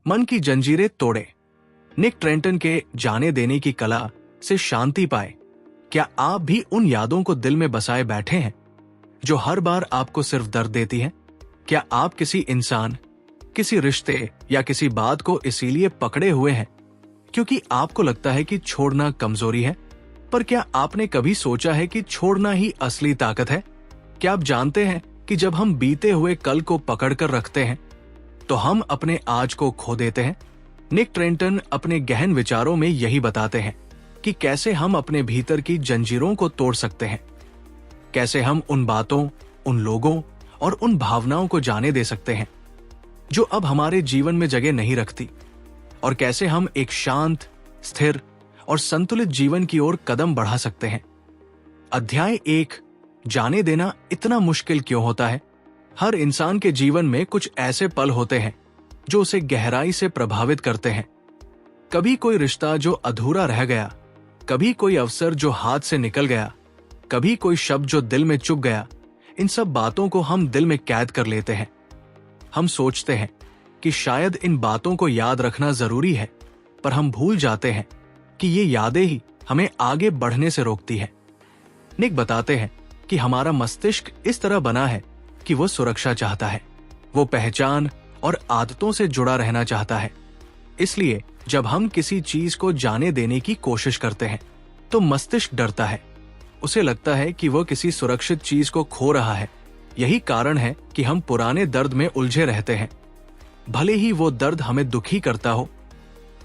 मन की जंजीरें तोड़े, निक ट्रेंटन के जाने देने की कला से शांति पाए। क्या आप भी उन यादों को दिल में बसाए बैठे हैं जो हर बार आपको सिर्फ दर्द देती हैं? क्या आप किसी इंसान, किसी रिश्ते या किसी बात को इसीलिए पकड़े हुए हैं क्योंकि आपको लगता है कि छोड़ना कमजोरी है? पर क्या आपने कभी सोचा है कि छोड़ना ही असली ताकत है? क्या आप जानते हैं कि जब हम बीते हुए कल को पकड़कर रखते हैं तो हम अपने आज को खो देते हैं? निक ट्रेंटन अपने गहन विचारों में यही बताते हैं कि कैसे हम अपने भीतर की जंजीरों को तोड़ सकते हैं, कैसे हम उन बातों, उन लोगों और उन भावनाओं को जाने दे सकते हैं जो अब हमारे जीवन में जगह नहीं रखती, और कैसे हम एक शांत, स्थिर और संतुलित जीवन की ओर कदम बढ़ा सकते हैं। अध्याय 1, जाने देना इतना मुश्किल क्यों होता है? हर इंसान के जीवन में कुछ ऐसे पल होते हैं जो उसे गहराई से प्रभावित करते हैं। कभी कोई रिश्ता जो अधूरा रह गया, कभी कोई अवसर जो हाथ से निकल गया, कभी कोई शब्द जो दिल में चुभ गया। इन सब बातों को हम दिल में कैद कर लेते हैं। हम सोचते हैं कि शायद इन बातों को याद रखना जरूरी है, पर हम भूल जाते हैं कि ये यादें ही हमें आगे बढ़ने से रोकती हैं। निक बताते हैं कि हमारा मस्तिष्क इस तरह बना है कि वो सुरक्षा चाहता है, वो पहचान और आदतों से जुड़ा रहना चाहता है। इसलिए जब हम किसी चीज को जाने देने की कोशिश करते हैं तो मस्तिष्क डरता है। उसे लगता है कि वो किसी सुरक्षित चीज को खो रहा है। यही कारण है कि हम पुराने दर्द में उलझे रहते हैं, भले ही वो दर्द हमें दुखी करता हो।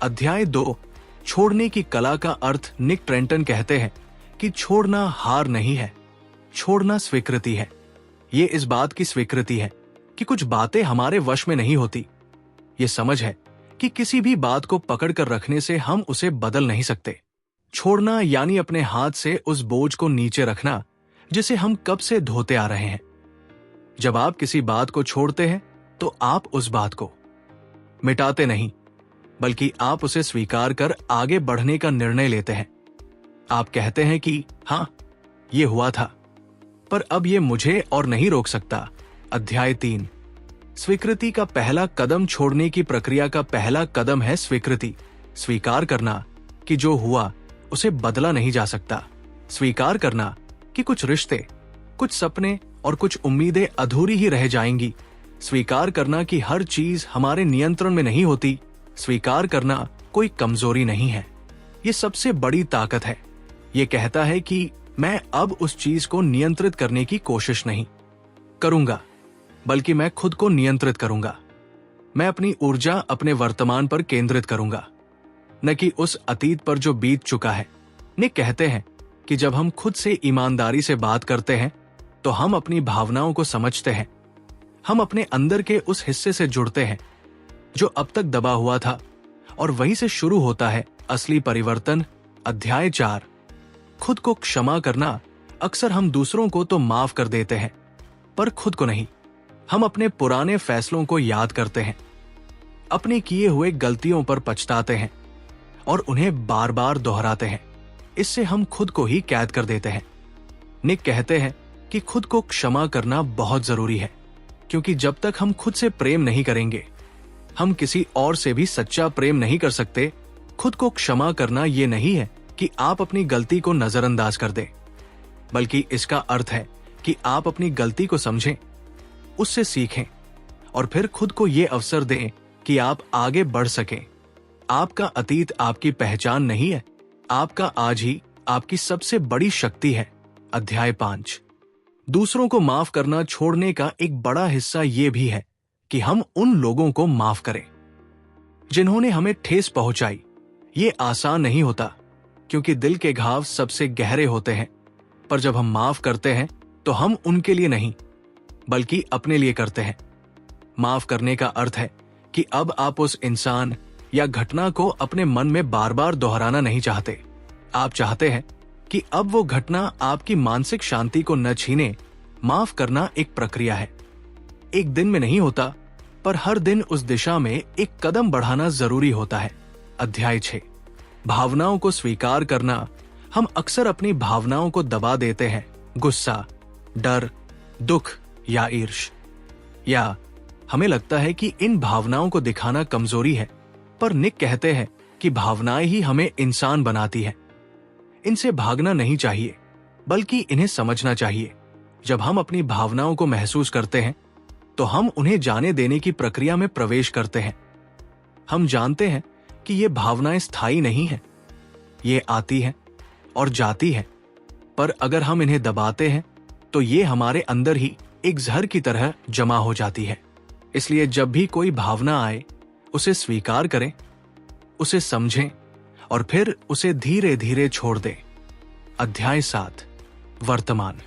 अध्याय 2, छोड़ने की कला का अर्थ। निक ट्रेंटन कहते हैं कि छोड़ना हार नहीं है, छोड़ना स्वीकृति है। ये इस बात की स्वीकृति है कि कुछ बातें हमारे वश में नहीं होती। ये समझ है कि किसी भी बात को पकड़ कर रखने से हम उसे बदल नहीं सकते। छोड़ना यानी अपने हाथ से उस बोझ को नीचे रखना जिसे हम कब से धोते आ रहे हैं। जब आप किसी बात को छोड़ते हैं तो आप उस बात को मिटाते नहीं, बल्कि आप उसे स्वीकार कर आगे बढ़ने का निर्णय लेते हैं। आप कहते हैं कि हाँ, ये हुआ था, पर अब ये मुझे और नहीं रोक सकता। अध्याय 3, स्वीकृति का पहला कदम। छोड़ने की प्रक्रिया का पहला कदम है स्वीकृति। स्वीकार करना कि जो हुआ उसे बदला नहीं जा सकता। स्वीकार करना कि कुछ रिश्ते, कुछ सपने और कुछ उम्मीदें अधूरी ही रह जाएंगी। स्वीकार करना कि हर चीज हमारे नियंत्रण में नहीं होती। स्वीकार करना कोई कमजोरी नहीं है, ये सबसे बड़ी ताकत है। ये कहता है कि मैं अब उस चीज को नियंत्रित करने की कोशिश नहीं करूंगा, बल्कि मैं खुद को नियंत्रित करूंगा। मैं अपनी ऊर्जा अपने वर्तमान पर केंद्रित करूंगा, न कि उस अतीत पर जो बीत चुका है। निक कहते हैं कि जब हम खुद से ईमानदारी से बात करते हैं तो हम अपनी भावनाओं को समझते हैं। हम अपने अंदर के उस हिस्से से जुड़ते हैं जो अब तक दबा हुआ था, और वहीं से शुरू होता है असली परिवर्तन। अध्याय 4, खुद को क्षमा करना। अक्सर हम दूसरों को तो माफ कर देते हैं, पर खुद को नहीं। हम अपने पुराने फैसलों को याद करते हैं, अपने किए हुए गलतियों पर पछताते हैं और उन्हें बार बार दोहराते हैं। इससे हम खुद को ही कैद कर देते हैं। निक कहते हैं कि खुद को क्षमा करना बहुत जरूरी है, क्योंकि जब तक हम खुद से प्रेम नहीं करेंगे, हम किसी और से भी सच्चा प्रेम नहीं कर सकते। खुद को क्षमा करना ये नहीं है कि आप अपनी गलती को नजरअंदाज कर दें, बल्कि इसका अर्थ है कि आप अपनी गलती को समझें, उससे सीखें और फिर खुद को ये अवसर दें कि आप आगे बढ़ सकें। आपका अतीत आपकी पहचान नहीं है, आपका आज ही आपकी सबसे बड़ी शक्ति है। अध्याय 5, दूसरों को माफ करना। छोड़ने का एक बड़ा हिस्सा ये भी है कि हम उन लोगों को माफ करें जिन्होंने हमें ठेस पहुंचाई। ये आसान नहीं होता, क्योंकि दिल के घाव सबसे गहरे होते हैं, पर जब हम माफ करते हैं तो हम उनके लिए नहीं, बल्कि अपने लिए करते हैं। माफ करने का अर्थ है कि अब आप उस इंसान या घटना को अपने मन में बार बार दोहराना नहीं चाहते। आप चाहते हैं कि अब वो घटना आपकी मानसिक शांति को न छीने। माफ करना एक प्रक्रिया है, एक दिन में नहीं होता, पर हर दिन उस दिशा में एक कदम बढ़ाना जरूरी होता है। अध्याय 6, भावनाओं को स्वीकार करना। हम अक्सर अपनी भावनाओं को दबा देते हैं। गुस्सा, डर, दुख या ईर्ष्या, या हमें लगता है कि इन भावनाओं को दिखाना कमजोरी है, पर निक कहते हैं कि भावनाएं ही हमें इंसान बनाती हैं। इनसे भागना नहीं चाहिए, बल्कि इन्हें समझना चाहिए। जब हम अपनी भावनाओं को महसूस करते हैं, तो हम उन्हें जाने देने की प्रक्रिया में प्रवेश करते हैं। हम जानते हैं कि ये भावनाएं स्थायी नहीं हैं, ये आती हैं और जाती हैं, पर अगर हम इन्हें दबाते हैं तो ये हमारे अंदर ही एक जहर की तरह जमा हो जाती है। इसलिए जब भी कोई भावना आए, उसे स्वीकार करें, उसे समझें और फिर उसे धीरे धीरे छोड़ दें। अध्याय 7, वर्तमान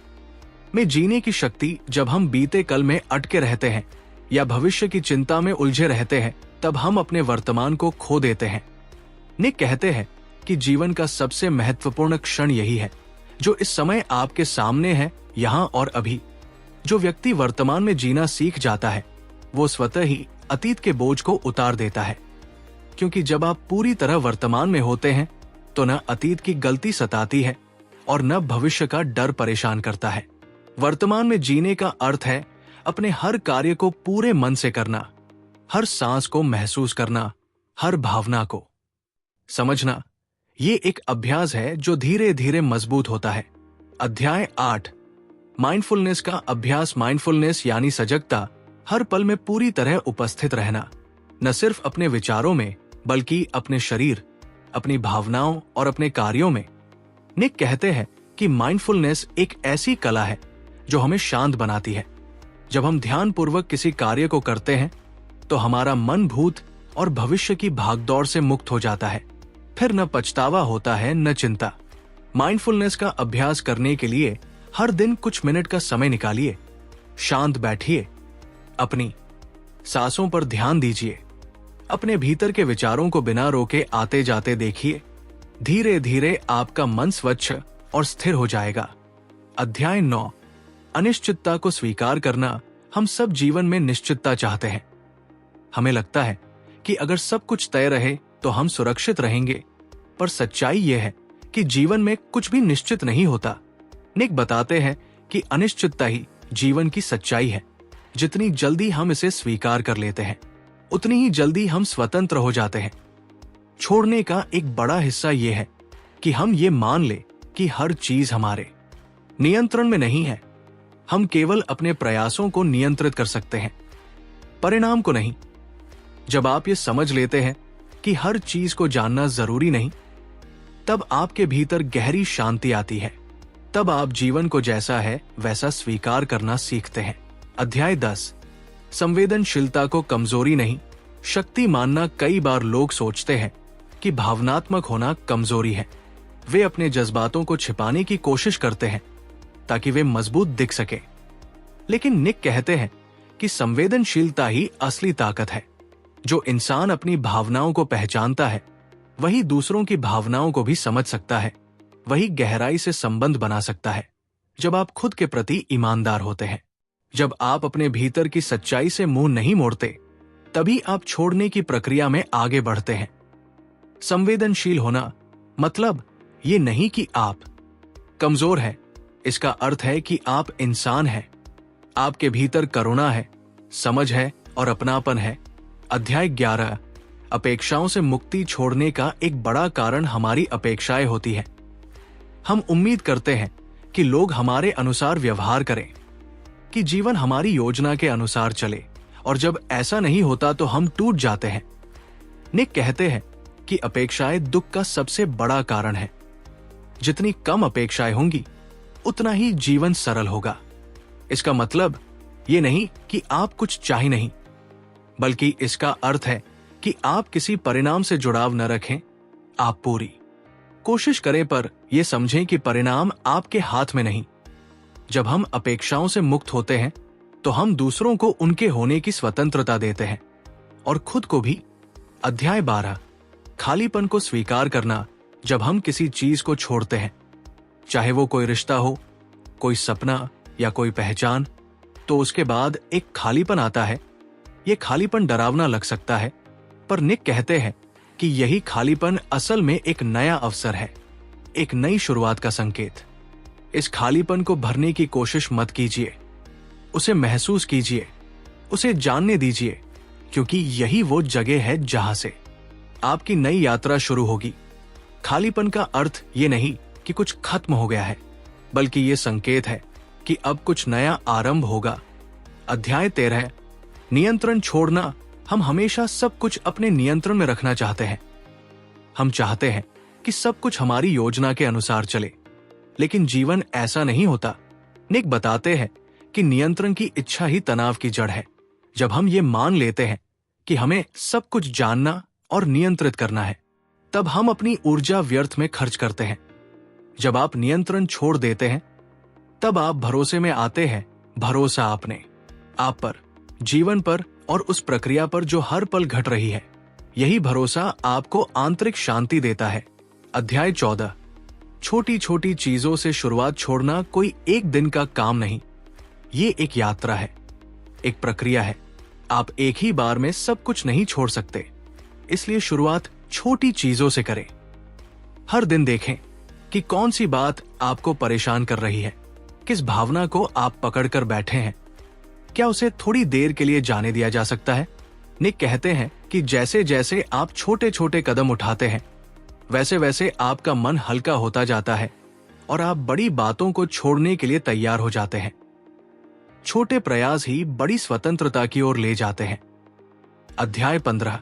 में जीने की शक्ति। जब हम बीते कल में अटके रहते हैं या भविष्य की चिंता में उलझे रहते हैं, तब हम अपने वर्तमान को खो देते हैं। निक कहते हैं कि जीवन का सबसे महत्वपूर्ण क्षण यही है, जो इस समय आपके सामने है, यहां और अभी। जो व्यक्ति वर्तमान में जीना सीख जाता है, वो स्वतः ही अतीत के बोझ को उतार देता है। क्योंकि जब आप पूरी तरह वर्तमान में होते हैं, तो न अतीत की गलती सताती है और न भविष्य का डर परेशान करता है। वर्तमान में जीने का अर्थ है अपने हर कार्य को पूरे मन से करना, हर सांस को महसूस करना, हर भावना को समझना। ये एक अभ्यास है जो धीरे धीरे मजबूत होता है। अध्याय 8, माइंडफुलनेस का अभ्यास। माइंडफुलनेस यानी सजगता, हर पल में पूरी तरह उपस्थित रहना, न सिर्फ अपने विचारों में, बल्कि अपने शरीर, अपनी भावनाओं और अपने कार्यों में। निक कहते हैं कि माइंडफुलनेस एक ऐसी कला है जो हमें शांत बनाती है। जब हम ध्यानपूर्वक किसी कार्य को करते हैं, तो हमारा मन भूत और भविष्य की भागदौड़ से मुक्त हो जाता है। फिर न पछतावा होता है, न चिंता। माइंडफुलनेस का अभ्यास करने के लिए हर दिन कुछ मिनट का समय निकालिए। शांत बैठिए, अपनी सांसों पर ध्यान दीजिए, अपने भीतर के विचारों को बिना रोके आते जाते देखिए। धीरे धीरे आपका मन स्वच्छ और स्थिर हो जाएगा। अध्याय 9, अनिश्चितता को स्वीकार करना। हम सब जीवन में निश्चितता चाहते हैं। हमें लगता है कि अगर सब कुछ तय रहे तो हम सुरक्षित रहेंगे, पर सच्चाई यह है कि जीवन में कुछ भी निश्चित नहीं होता। निक बताते हैं कि अनिश्चितता ही जीवन की सच्चाई है। जितनी जल्दी हम इसे स्वीकार कर लेते हैं, उतनी ही जल्दी हम स्वतंत्र हो जाते हैं। छोड़ने का एक बड़ा हिस्सा यह है कि हम ये मान ले कि हर चीज हमारे नियंत्रण में नहीं है। हम केवल अपने प्रयासों को नियंत्रित कर सकते हैं, परिणाम को नहीं। जब आप ये समझ लेते हैं कि हर चीज को जानना जरूरी नहीं, तब आपके भीतर गहरी शांति आती है। तब आप जीवन को जैसा है वैसा स्वीकार करना सीखते हैं। अध्याय 10, संवेदनशीलता को कमजोरी नहीं, शक्ति मानना। कई बार लोग सोचते हैं कि भावनात्मक होना कमजोरी है। वे अपने जज्बातों को छिपाने की कोशिश करते हैं ताकि वे मजबूत दिख सके। लेकिन निक कहते हैं कि संवेदनशीलता ही असली ताकत है। जो इंसान अपनी भावनाओं को पहचानता है, वही दूसरों की भावनाओं को भी समझ सकता है, वही गहराई से संबंध बना सकता है। जब आप खुद के प्रति ईमानदार होते हैं, जब आप अपने भीतर की सच्चाई से मुंह नहीं मोड़ते, तभी आप छोड़ने की प्रक्रिया में आगे बढ़ते हैं। संवेदनशील होना मतलब ये नहीं कि आप कमजोर हैं। इसका अर्थ है कि आप इंसान हैं। आपके भीतर करुणा है, समझ है और अपनापन है। अध्याय 11, अपेक्षाओं से मुक्ति। छोड़ने का एक बड़ा कारण हमारी अपेक्षाएं होती है। हम उम्मीद करते हैं कि लोग हमारे अनुसार व्यवहार करें, कि जीवन हमारी योजना के अनुसार चले, और जब ऐसा नहीं होता तो हम टूट जाते हैं। निक कहते हैं कि अपेक्षाएं दुख का सबसे बड़ा कारण है। जितनी कम अपेक्षाएं होंगी, उतना ही जीवन सरल होगा। इसका मतलब ये नहीं कि आप कुछ चाहे नहीं, बल्कि इसका अर्थ है कि आप किसी परिणाम से जुड़ाव न रखें। आप पूरी कोशिश करें, पर यह समझें कि परिणाम आपके हाथ में नहीं। जब हम अपेक्षाओं से मुक्त होते हैं, तो हम दूसरों को उनके होने की स्वतंत्रता देते हैं और खुद को भी। अध्याय 12, खालीपन को स्वीकार करना। जब हम किसी चीज को छोड़ते हैं, चाहे वो कोई रिश्ता हो, कोई सपना या कोई पहचान, तो उसके बाद एक खालीपन आता है। ये खालीपन डरावना लग सकता है, पर निक कहते हैं कि यही खालीपन असल में एक नया अवसर है, एक नई शुरुआत का संकेत। इस खालीपन को भरने की कोशिश मत कीजिए, उसे महसूस कीजिए, उसे जानने दीजिए, क्योंकि यही वो जगह है जहां से आपकी नई यात्रा शुरू होगी। खालीपन का अर्थ ये नहीं कि कुछ खत्म हो गया है, बल्कि ये संकेत है कि अब कुछ नया आरंभ होगा। अध्याय 13, नियंत्रण छोड़ना। हम हमेशा सब कुछ अपने नियंत्रण में रखना चाहते हैं। हम चाहते हैं कि सब कुछ हमारी योजना के अनुसार चले, लेकिन जीवन ऐसा नहीं होता। निक बताते हैं कि नियंत्रण की इच्छा ही तनाव की जड़ है। जब हम ये मान लेते हैं कि हमें सब कुछ जानना और नियंत्रित करना है, तब हम अपनी ऊर्जा व्यर्थ में खर्च करते हैं। जब आप नियंत्रण छोड़ देते हैं, तब आप भरोसे में आते हैं। भरोसा आपने, आप पर, जीवन पर और उस प्रक्रिया पर जो हर पल घट रही है। यही भरोसा आपको आंतरिक शांति देता है। अध्याय 14, छोटी छोटी चीजों से शुरुआत। छोड़ना कोई एक दिन का काम नहीं, ये एक यात्रा है, एक प्रक्रिया है। आप एक ही बार में सब कुछ नहीं छोड़ सकते, इसलिए शुरुआत छोटी चीजों से करें। हर दिन देखें कि कौन सी बात आपको परेशान कर रही है, किस भावना को आप पकड़कर बैठे हैं। क्या उसे थोड़ी देर के लिए जाने दिया जा सकता है? निक कहते हैं कि जैसे जैसे आप छोटे छोटे कदम उठाते हैं, वैसे वैसे आपका मन हल्का होता जाता है और आप बड़ी बातों को छोड़ने के लिए तैयार हो जाते हैं। छोटे प्रयास ही बड़ी स्वतंत्रता की ओर ले जाते हैं। अध्याय 15,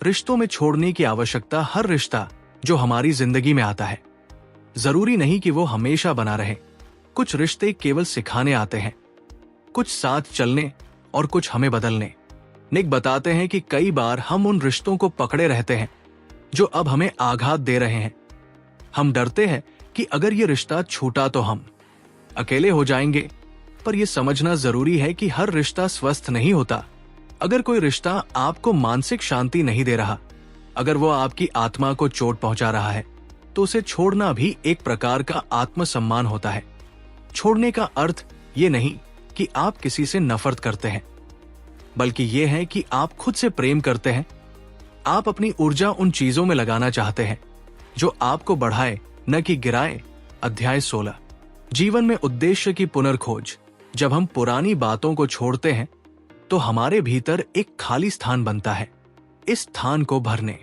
रिश्तों में छोड़ने की आवश्यकता। हर रिश्ता जो हमारी जिंदगी में आता है, जरूरी नहीं कि वो हमेशा बना रहे। कुछ रिश्ते केवल सिखाने आते हैं, कुछ साथ चलने और कुछ हमें बदलने। निक बताते हैं कि कई बार हम उन रिश्तों को पकड़े रहते हैं जो अब हमें आघात दे रहे हैं। हम डरते हैं कि अगर ये रिश्ता छूटा तो हम अकेले हो जाएंगे, पर यह समझना जरूरी है कि हर रिश्ता स्वस्थ नहीं होता। अगर कोई रिश्ता आपको मानसिक शांति नहीं दे रहा, अगर वो आपकी आत्मा को चोट पहुंचा रहा है, तो उसे छोड़ना भी एक प्रकार का आत्मसम्मान होता है। छोड़ने का अर्थ ये नहीं कि आप किसी से नफरत करते हैं, बल्कि ये है कि आप खुद से प्रेम करते हैं। आप अपनी ऊर्जा उन चीजों में लगाना चाहते हैं जो आपको बढ़ाए, न कि गिराए। अध्याय 16, जीवन में उद्देश्य की पुनर्खोज। जब हम पुरानी बातों को छोड़ते हैं, तो हमारे भीतर एक खाली स्थान बनता है। इस स्थान को भरने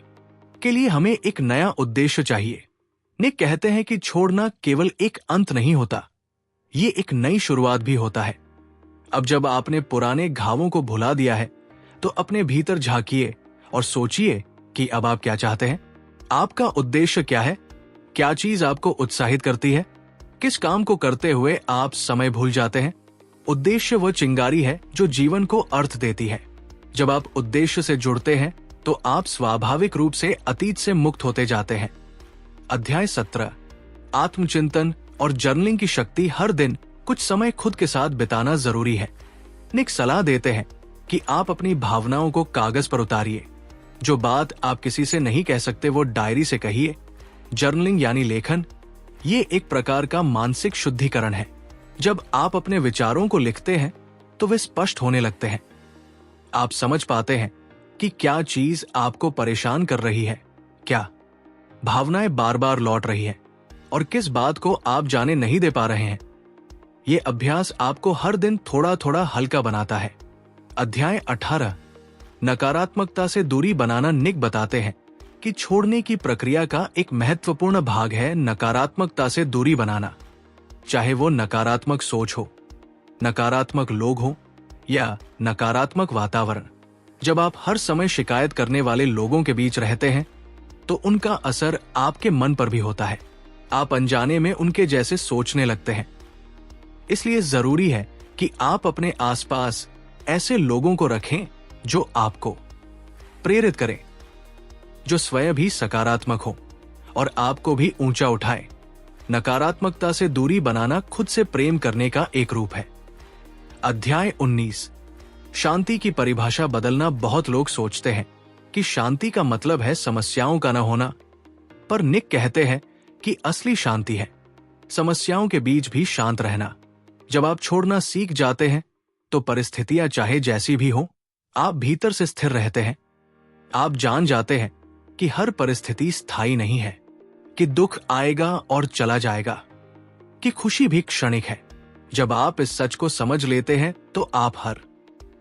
के लिए हमें एक नया उद्देश्य चाहिए। निक कहते हैं कि छोड़ना केवल एक अंत नहीं होता, ये एक नई शुरुआत भी होता है। अब जब आपने पुराने घावों को भुला दिया है, तो अपने भीतर झांकिए और सोचिए कि अब आप क्या चाहते हैं। आपका उद्देश्य क्या है? क्या चीज आपको उत्साहित करती है? किस काम को करते हुए आप समय भूल जाते हैं? उद्देश्य वह चिंगारी है जो जीवन को अर्थ देती है। जब आप उद्देश्य से जुड़ते हैं, तो आप स्वाभाविक रूप से अतीत से मुक्त होते जाते हैं। अध्याय 17, आत्मचिंतन और जर्नलिंग की शक्ति। हर दिन कुछ समय खुद के साथ बिताना जरूरी है। निक सलाह देते हैं कि आप अपनी भावनाओं को कागज पर उतारिए। जो बात आप किसी से नहीं कह सकते, वो डायरी से कहिए। जर्नलिंग यानी लेखन, ये एक प्रकार का मानसिक शुद्धिकरण है। जब आप अपने विचारों को लिखते हैं, तो वे स्पष्ट होने लगते हैं। आप समझ पाते हैं कि क्या चीज आपको परेशान कर रही है, क्या भावनाएं बार बार लौट रही है, और किस बात को आप जाने नहीं दे पा रहे हैं। ये अभ्यास आपको हर दिन थोड़ा थोड़ा हल्का बनाता है। अध्याय 18, नकारात्मकता से दूरी बनाना। निक बताते हैं कि छोड़ने की प्रक्रिया का एक महत्वपूर्ण भाग है नकारात्मकता से दूरी बनाना। चाहे वो नकारात्मक सोच हो, नकारात्मक लोग हो या नकारात्मक वातावरण। जब आप हर समय शिकायत करने वाले लोगों के बीच रहते हैं, तो उनका असर आपके मन पर भी होता है। आप अनजाने में उनके जैसे सोचने लगते हैं। इसलिए जरूरी है कि आप अपने आसपास ऐसे लोगों को रखें जो आपको प्रेरित करें, जो स्वयं भी सकारात्मक हो और आपको भी ऊंचा उठाए। नकारात्मकता से दूरी बनाना खुद से प्रेम करने का एक रूप है। अध्याय 19, शांति की परिभाषा बदलना। बहुत लोग सोचते हैं कि शांति का मतलब है समस्याओं का न होना, पर निक कहते हैं कि असली शांति है समस्याओं के बीच भी शांत रहना। जब आप छोड़ना सीख जाते हैं, तो परिस्थितियां चाहे जैसी भी हो, आप भीतर से स्थिर रहते हैं। आप जान जाते हैं कि हर परिस्थिति स्थायी नहीं है, कि दुख आएगा और चला जाएगा, कि खुशी भी क्षणिक है। जब आप इस सच को समझ लेते हैं, तो आप हर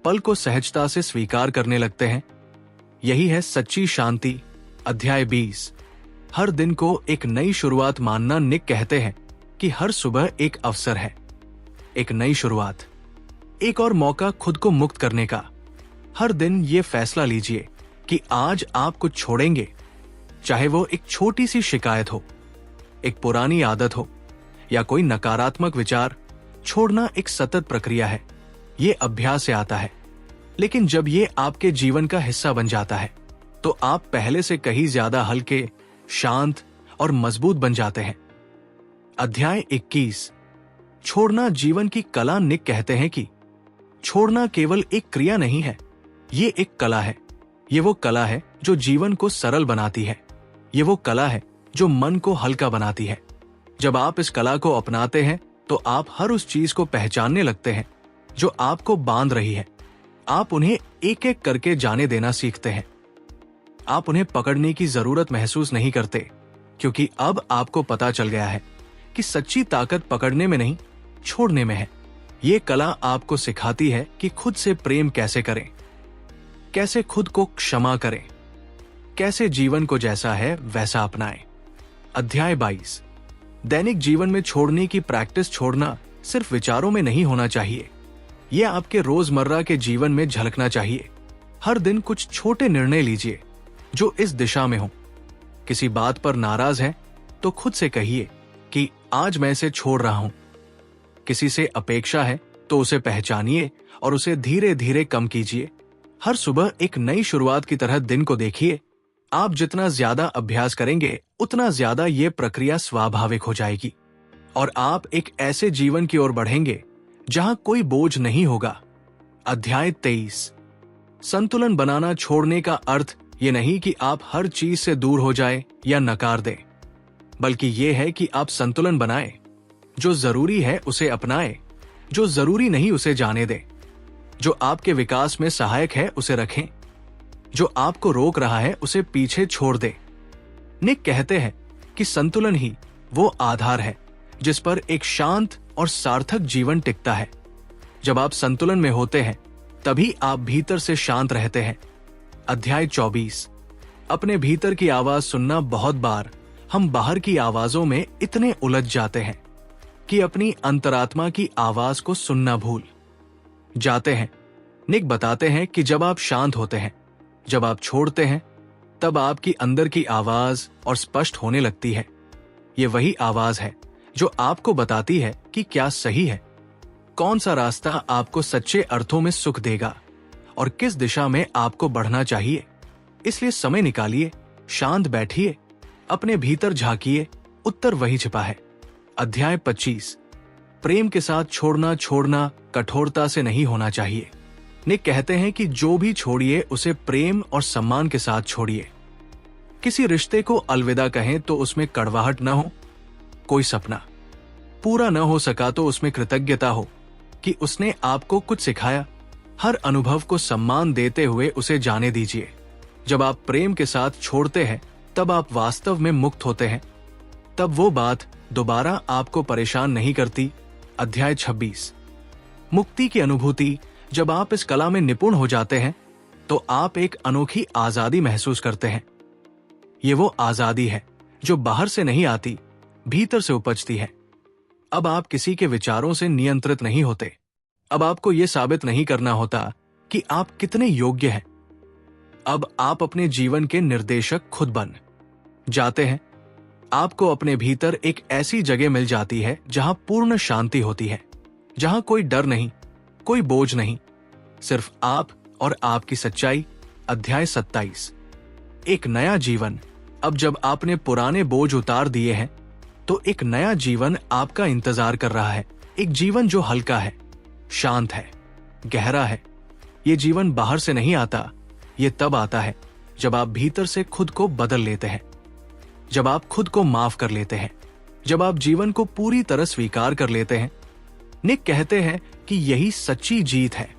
पल को सहजता से स्वीकार करने लगते हैं। यही है सच्ची शांति। अध्याय 20। हर दिन को एक नई शुरुआत मानना। निक कहते हैं कि हर सुबह एक अवसर है, एक नई शुरुआत, एक और मौका खुद को मुक्त करने का। हर दिन ये फैसला लीजिए कि आज आप कुछ छोड़ेंगे, चाहे वो एक छोटी सी शिकायत हो, एक पुरानी आदत हो या कोई नकारात्मक विचार। छोड़ना एक सतत प्रक्रिया है, ये अभ्यास से आता है, लेकिन जब ये आपके जीवन का हिस्सा बन जाता है तो आप पहले से कहीं ज्यादा हल्के, शांत और मजबूत बन जाते हैं। अध्याय 21। छोड़ना जीवन की कला। निक कहते हैं कि छोड़ना केवल एक क्रिया नहीं है, ये एक कला है। ये वो कला है जो जीवन को सरल बनाती है। ये वो कला है जो मन को हल्का बनाती है। जब आप इस कला को अपनाते हैं तो आप हर उस चीज को पहचानने लगते हैं जो आपको बांध रही है। आप उन्हें एक एक करके जाने देना सीखते हैं। आप उन्हें पकड़ने की जरूरत महसूस नहीं करते, क्योंकि अब आपको पता चल गया है कि सच्ची ताकत पकड़ने में नहीं, छोड़ने में है। ये कला आपको सिखाती है कि खुद से प्रेम कैसे करें, कैसे खुद को क्षमा करें, कैसे जीवन को जैसा है वैसा अपनाएं। अध्याय 22। दैनिक जीवन में छोड़ने की प्रैक्टिस। छोड़ना सिर्फ विचारों में नहीं होना चाहिए, यह आपके रोजमर्रा के जीवन में झलकना चाहिए। हर दिन कुछ छोटे निर्णय लीजिए जो इस दिशा में हो। किसी बात पर नाराज हैं तो खुद से कहिए कि आज मैं इसे छोड़ रहा हूं। किसी से अपेक्षा है तो उसे पहचानिए और उसे धीरे धीरे कम कीजिए। हर सुबह एक नई शुरुआत की तरह दिन को देखिए। आप जितना ज्यादा अभ्यास करेंगे उतना ज्यादा ये प्रक्रिया स्वाभाविक हो जाएगी और आप एक ऐसे जीवन की ओर बढ़ेंगे जहां कोई बोझ नहीं होगा। अध्याय 23। संतुलन बनाना। छोड़ने का अर्थ ये नहीं कि आप हर चीज से दूर हो जाए या नकार दें, बल्कि ये है कि आप संतुलन बनाएं। जो जरूरी है उसे अपनाएं, जो जरूरी नहीं उसे जाने दें। जो आपके विकास में सहायक है उसे रखें, जो आपको रोक रहा है उसे पीछे छोड़ दें। निक कहते हैं कि संतुलन ही वो आधार है जिस पर एक शांत और सार्थक जीवन टिकता है। जब आप संतुलन में होते हैं तभी आप भीतर से शांत रहते हैं। अध्याय 24। अपने भीतर की आवाज सुनना। बहुत बार हम बाहर की आवाजों में इतने उलझ जाते हैं कि अपनी अंतरात्मा की आवाज को सुनना भूल जाते हैं। निक बताते हैं कि जब आप शांत होते हैं, जब आप छोड़ते हैं, तब आपकी अंदर की आवाज और स्पष्ट होने लगती है। ये वही आवाज है जो आपको बताती है कि क्या सही है, कौन सा रास्ता आपको सच्चे अर्थों में सुख देगा और किस दिशा में आपको बढ़ना चाहिए। इसलिए समय निकालिए, शांत बैठिए, अपने भीतर झांकिए, उत्तर वही छिपा है। अध्याय 25। प्रेम के साथ छोड़ना। छोड़ना कठोरता से नहीं होना चाहिए। निक कहते हैं कि जो भी छोड़िए उसे प्रेम और सम्मान के साथ छोड़िए। किसी रिश्ते को अलविदा कहें तो उसमें कड़वाहट न हो। कोई सपना पूरा न हो सका तो उसमें कृतज्ञता हो कि उसने आपको कुछ सिखाया। हर अनुभव को सम्मान देते हुए उसे जाने दीजिए। जब आप प्रेम के साथ छोड़ते हैं तब आप वास्तव में मुक्त होते हैं। तब वो बात दोबारा आपको परेशान नहीं करती। अध्याय 26। मुक्ति की अनुभूति। जब आप इस कला में निपुण हो जाते हैं तो आप एक अनोखी आजादी महसूस करते हैं। ये वो आजादी है जो बाहर से नहीं आती, भीतर से उपजती है। अब आप किसी के विचारों से नियंत्रित नहीं होते। अब आपको यह साबित नहीं करना होता कि आप कितने योग्य हैं। अब आप अपने जीवन के निर्देशक खुद बन जाते हैं। आपको अपने भीतर एक ऐसी जगह मिल जाती है जहां पूर्ण शांति होती है, जहां कोई डर नहीं, कोई बोझ नहीं, सिर्फ आप और आपकी सच्चाई। अध्याय 27। एक नया जीवन। अब जब आपने पुराने बोझ उतार दिए हैं तो एक नया जीवन आपका इंतजार कर रहा है। एक जीवन जो हल्का है, शांत है, गहरा है। ये जीवन बाहर से नहीं आता, ये तब आता है जब आप भीतर से खुद को बदल लेते हैं, जब आप खुद को माफ कर लेते हैं, जब आप जीवन को पूरी तरह स्वीकार कर लेते हैं। निक कहते हैं कि यही सच्ची जीत है,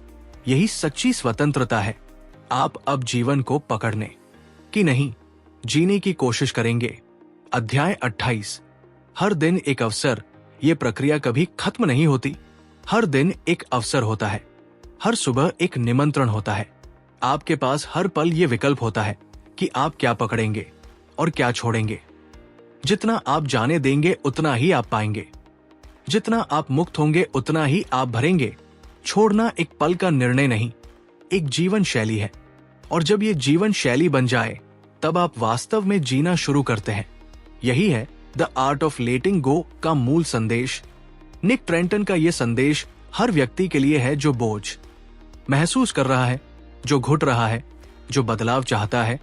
यही सच्ची स्वतंत्रता है। आप अब जीवन को पकड़ने की नहीं, जीने की कोशिश करेंगे। अध्याय 28। हर दिन एक अवसर। ये प्रक्रिया कभी खत्म नहीं होती। हर दिन एक अवसर होता है। हर सुबह एक निमंत्रण होता है। आपके पास हर पल ये विकल्प होता है कि आप क्या पकड़ेंगे और क्या छोड़ेंगे। जितना आप जाने देंगे उतना ही आप पाएंगे। जितना आप मुक्त होंगे उतना ही आप भरेंगे। छोड़ना एक पल का निर्णय नहीं, एक जीवन शैली है। और जब ये जीवन शैली बन जाए तब आप वास्तव में जीना शुरू करते हैं। यही है द आर्ट ऑफ लेटिंग गो का मूल संदेश। निक ट्रेंटन का यह संदेश हर व्यक्ति के लिए है जो बोझ महसूस कर रहा है, जो घुट रहा है, जो बदलाव चाहता है।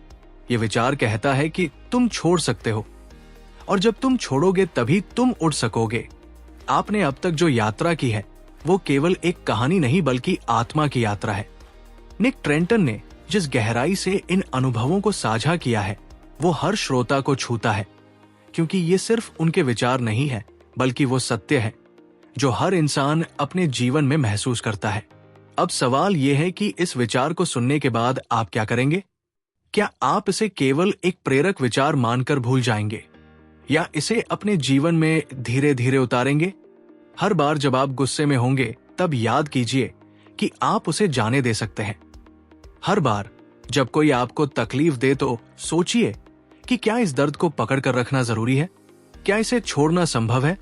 ये विचार कहता है कि तुम छोड़ सकते हो, और जब तुम छोड़ोगे तभी तुम उड़ सकोगे। आपने अब तक जो यात्रा की है वो केवल एक कहानी नहीं बल्कि आत्मा की यात्रा है। निक ट्रेंटन ने जिस गहराई से इन अनुभवों को साझा किया है वो हर श्रोता को छूता है, क्योंकि ये सिर्फ उनके विचार नहीं है बल्कि वो सत्य है जो हर इंसान अपने जीवन में महसूस करता है। अब सवाल यह है कि इस विचार को सुनने के बाद आप क्या करेंगे? क्या आप इसे केवल एक प्रेरक विचार मानकर भूल जाएंगे या इसे अपने जीवन में धीरे धीरे उतारेंगे? हर बार जब आप गुस्से में होंगे तब याद कीजिए कि आप उसे जाने दे सकते हैं। हर बार जब कोई आपको तकलीफ दे तो सोचिए कि क्या इस दर्द को पकड़ कर रखना जरूरी है? क्या इसे छोड़ना संभव है?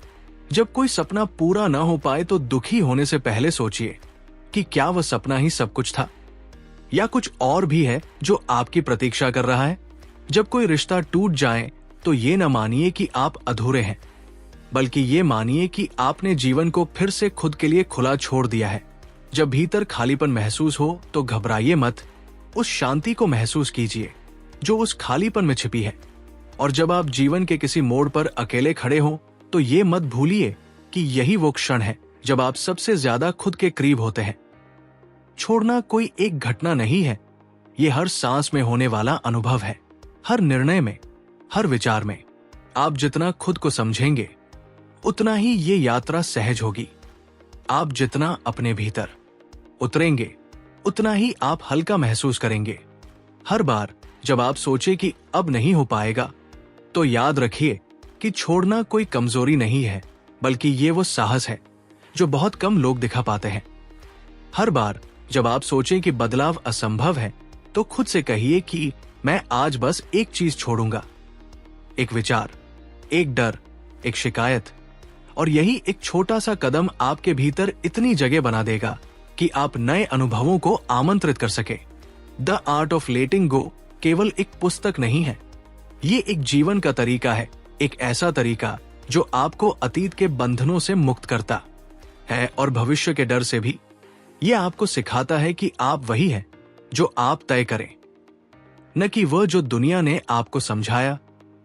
जब कोई सपना पूरा ना हो पाए तो दुखी होने से पहले सोचिए कि क्या वह सपना ही सब कुछ था या कुछ और भी है जो आपकी प्रतीक्षा कर रहा है। जब कोई रिश्ता टूट जाए तो ये न मानिए कि आप अधूरे हैं, बल्कि ये मानिए कि आपने जीवन को फिर से खुद के लिए खुला छोड़ दिया है। जब भीतर खालीपन महसूस हो तो घबराइए मत, उस शांति को महसूस कीजिए जो उस खालीपन में छिपी है। और जब आप जीवन के किसी मोड़ पर अकेले खड़े हो तो ये मत भूलिए कि यही वो क्षण है जब आप सबसे ज्यादा खुद के करीब होते हैं। छोड़ना कोई एक घटना नहीं है, ये हर सांस में होने वाला अनुभव है। हर निर्णय में, हर विचार में आप जितना खुद को समझेंगे उतना ही ये यात्रा सहज होगी। आप जितना अपने भीतर उतरेंगे उतना ही आप हल्का महसूस करेंगे। हर बार जब आप सोचे कि अब नहीं हो पाएगा तो याद रखिए कि छोड़ना कोई कमजोरी नहीं है, बल्कि ये वो साहस है जो बहुत कम लोग दिखा पाते हैं। हर बार जब आप सोचें कि बदलाव असंभव है तो खुद से कहिए कि मैं आज बस एक चीज छोड़ूंगा। एक विचार, एक डर, एक शिकायत, और यही एक छोटा सा कदम आपके भीतर इतनी जगह बना देगा कि आप नए अनुभवों को आमंत्रित कर सके। द आर्ट ऑफ लेटिंग गो केवल एक पुस्तक नहीं है, ये एक जीवन का तरीका है। एक ऐसा तरीका जो आपको अतीत के बंधनों से मुक्त करता है और भविष्य के डर से भी। ये आपको सिखाता है कि आप वही हैं जो आप तय करें, न कि वह जो दुनिया ने आपको समझाया।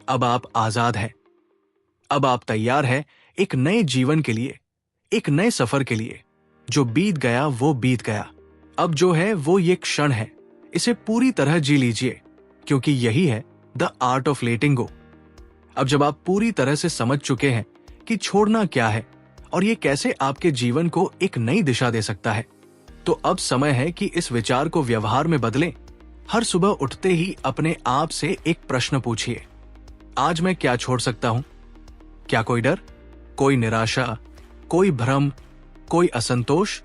अब आप आजाद हैं। अब आप तैयार हैं एक नए जीवन के लिए, एक नए सफर के लिए। जो बीत गया वो बीत गया। अब जो है वो ये क्षण है, इसे पूरी तरह जी लीजिए, क्योंकि यही है द आर्ट ऑफ लेटिंग गो। अब जब आप पूरी तरह से समझ चुके हैं कि छोड़ना क्या है और ये कैसे आपके जीवन को एक नई दिशा दे सकता है, तो अब समय है कि इस विचार को व्यवहार में बदलें। हर सुबह उठते ही अपने आप से एक प्रश्न पूछिए, आज मैं क्या छोड़ सकता हूं? क्या कोई डर, कोई निराशा, कोई भ्रम, कोई असंतोष?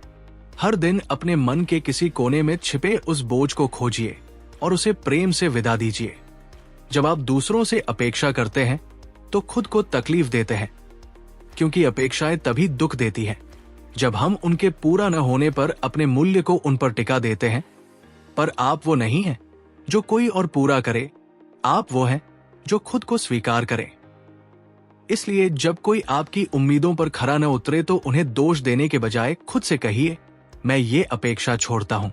हर दिन अपने मन के किसी कोने में छिपे उस बोझ को खोजिए और उसे प्रेम से विदा दीजिए। जब आप दूसरों से अपेक्षा करते हैं तो खुद को तकलीफ देते हैं, क्योंकि अपेक्षाएं तभी दुख देती हैं जब हम उनके पूरा न होने पर अपने मूल्य को उन पर टिका देते हैं। पर आप वो नहीं हैं जो कोई और पूरा करे, आप वो हैं जो खुद को स्वीकार करें। इसलिए जब कोई आपकी उम्मीदों पर खरा न उतरे तो उन्हें दोष देने के बजाय खुद से कहिए, मैं ये अपेक्षा छोड़ता हूं,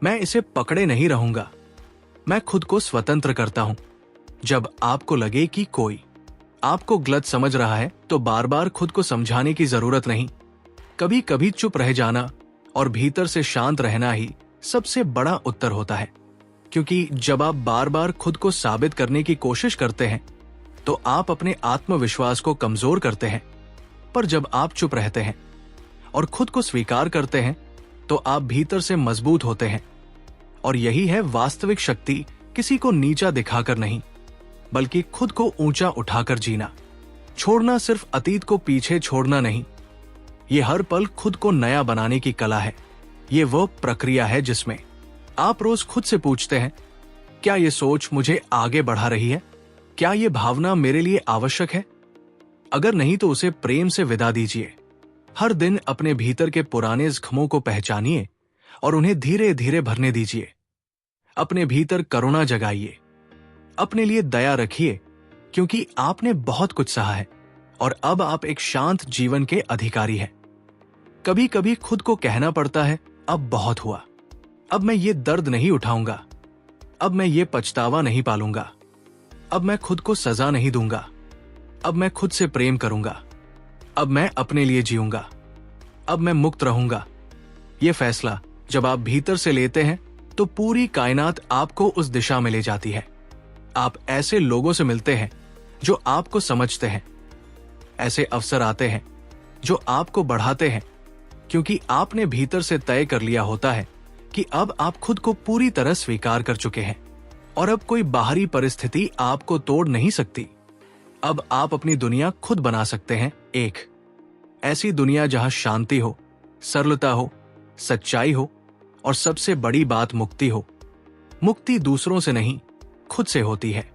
मैं इसे पकड़े नहीं रहूंगा, मैं खुद को स्वतंत्र करता हूं। जब आपको लगे कि कोई आपको गलत समझ रहा है तो बार बार खुद को समझाने की जरूरत नहीं। कभी कभी चुप रह जाना और भीतर से शांत रहना ही सबसे बड़ा उत्तर होता है, क्योंकि जब आप बार बार खुद को साबित करने की कोशिश करते हैं तो आप अपने आत्मविश्वास को कमजोर करते हैं। पर जब आप चुप रहते हैं और खुद को स्वीकार करते हैं तो आप भीतर से मजबूत होते हैं। और यही है वास्तविक शक्ति, किसी को नीचा दिखाकर नहीं, बल्कि खुद को ऊंचा उठाकर जीना। छोड़ना सिर्फ अतीत को पीछे छोड़ना नहीं, ये हर पल खुद को नया बनाने की कला है। ये वो प्रक्रिया है जिसमें आप रोज खुद से पूछते हैं, क्या ये सोच मुझे आगे बढ़ा रही है? क्या ये भावना मेरे लिए आवश्यक है? अगर नहीं तो उसे प्रेम से विदा दीजिए। हर दिन अपने भीतर के पुराने जख्मों को पहचानिए और उन्हें धीरे धीरे भरने दीजिए। अपने भीतर करुणा जगाइए, अपने लिए दया रखिए, क्योंकि आपने बहुत कुछ सहा है और अब आप एक शांत जीवन के अधिकारी हैं। कभी कभी खुद को कहना पड़ता है, अब बहुत हुआ, अब मैं ये दर्द नहीं उठाऊंगा, अब मैं ये पछतावा नहीं पालूंगा, अब मैं खुद को सजा नहीं दूंगा, अब मैं खुद से प्रेम करूंगा, अब मैं अपने लिए जीऊंगा, अब मैं मुक्त रहूंगा। ये फैसला जब आप भीतर से लेते हैं तो पूरी कायनात आपको उस दिशा में ले जाती है। आप ऐसे लोगों से मिलते हैं जो आपको समझते हैं, ऐसे अवसर आते हैं जो आपको बढ़ाते हैं, क्योंकि आपने भीतर से तय कर लिया होता है कि अब आप खुद को पूरी तरह स्वीकार कर चुके हैं और अब कोई बाहरी परिस्थिति आपको तोड़ नहीं सकती। अब आप अपनी दुनिया खुद बना सकते हैं, एक ऐसी दुनिया जहां शांति हो, सरलता हो, सच्चाई हो और सबसे बड़ी बात मुक्ति हो। मुक्ति दूसरों से नहीं, खुद से होती है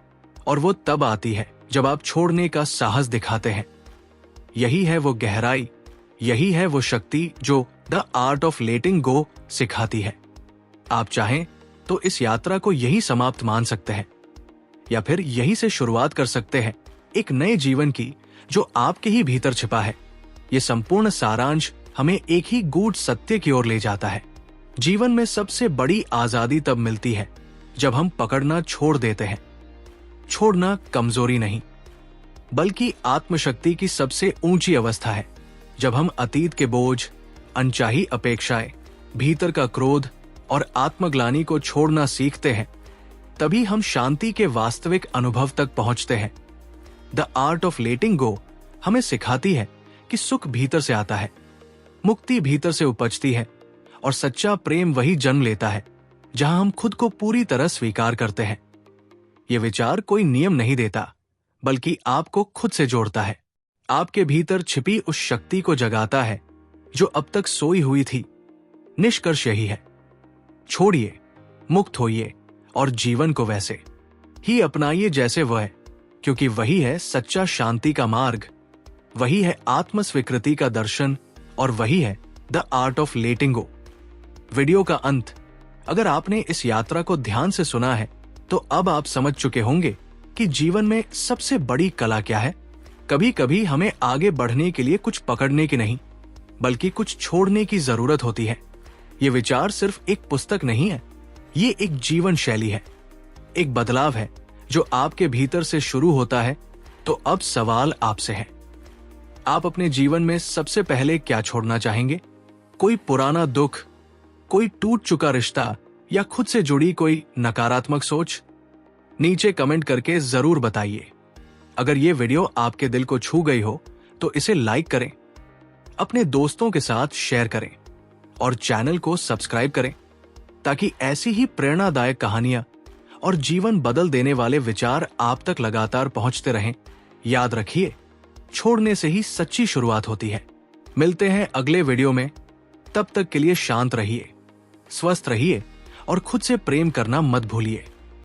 और वो तब आती है जब आप छोड़ने का साहस दिखाते हैं। यही है वो गहराई, यही है वो शक्ति जो द आर्ट ऑफ लेटिंग गो सिखाती है। आप चाहें तो इस यात्रा को यही समाप्त मान सकते हैं या फिर यही से शुरुआत कर सकते हैं एक नए जीवन की जो आपके ही भीतर छिपा है। ये संपूर्ण सारांश हमें एक ही गूढ़ सत्य की ओर ले जाता है। जीवन में सबसे बड़ी आजादी तब मिलती है जब हम पकड़ना छोड़ देते हैं। छोड़ना कमजोरी नहीं, बल्कि आत्मशक्ति की सबसे ऊंची अवस्था है। जब हम अतीत के बोझ, अनचाही अपेक्षाएं, भीतर का क्रोध और आत्मग्लानि को छोड़ना सीखते हैं, तभी हम शांति के वास्तविक अनुभव तक पहुंचते हैं। द आर्ट ऑफ लेटिंग गो हमें सिखाती है कि सुख भीतर से आता है, मुक्ति भीतर से उपजती है और सच्चा प्रेम वही जन्म लेता है जहां हम खुद को पूरी तरह स्वीकार करते हैं। ये विचार कोई नियम नहीं देता, बल्कि आपको खुद से जोड़ता है, आपके भीतर छिपी उस शक्ति को जगाता है जो अब तक सोई हुई थी। निष्कर्ष यही है, छोड़िए, मुक्त होइए और जीवन को वैसे ही अपनाइए जैसे वह है, क्योंकि वही है सच्चा शांति का मार्ग, वही है आत्म स्वीकृति का दर्शन और वही है the art of letting go. Video का अंत, अगर आपने इस यात्रा को ध्यान से सुना है तो अब आप समझ चुके होंगे कि जीवन में सबसे बड़ी कला क्या है। कभी कभी हमें आगे बढ़ने के लिए कुछ पकड़ने की नहीं, बल्कि कुछ छोड़ने की जरूरत होती है। ये विचार सिर्फ एक पुस्तक नहीं है, ये एक जीवन शैली है, एक बदलाव है जो आपके भीतर से शुरू होता है। तो अब सवाल आपसे है, आप अपने जीवन में सबसे पहले क्या छोड़ना चाहेंगे? कोई पुराना दुख, कोई टूट चुका रिश्ता या खुद से जुड़ी कोई नकारात्मक सोच? नीचे कमेंट करके जरूर बताइए। अगर ये वीडियो आपके दिल को छू गई हो तो इसे लाइक करें, अपने दोस्तों के साथ शेयर करें और चैनल को सब्सक्राइब करें ताकि ऐसी ही प्रेरणादायक कहानियां और जीवन बदल देने वाले विचार आप तक लगातार पहुंचते रहें। याद रखिए, छोड़ने से ही सच्ची शुरुआत होती है। मिलते हैं अगले वीडियो में, तब तक के लिए शांत रहिए, स्वस्थ रहिए और खुद से प्रेम करना मत भूलिए।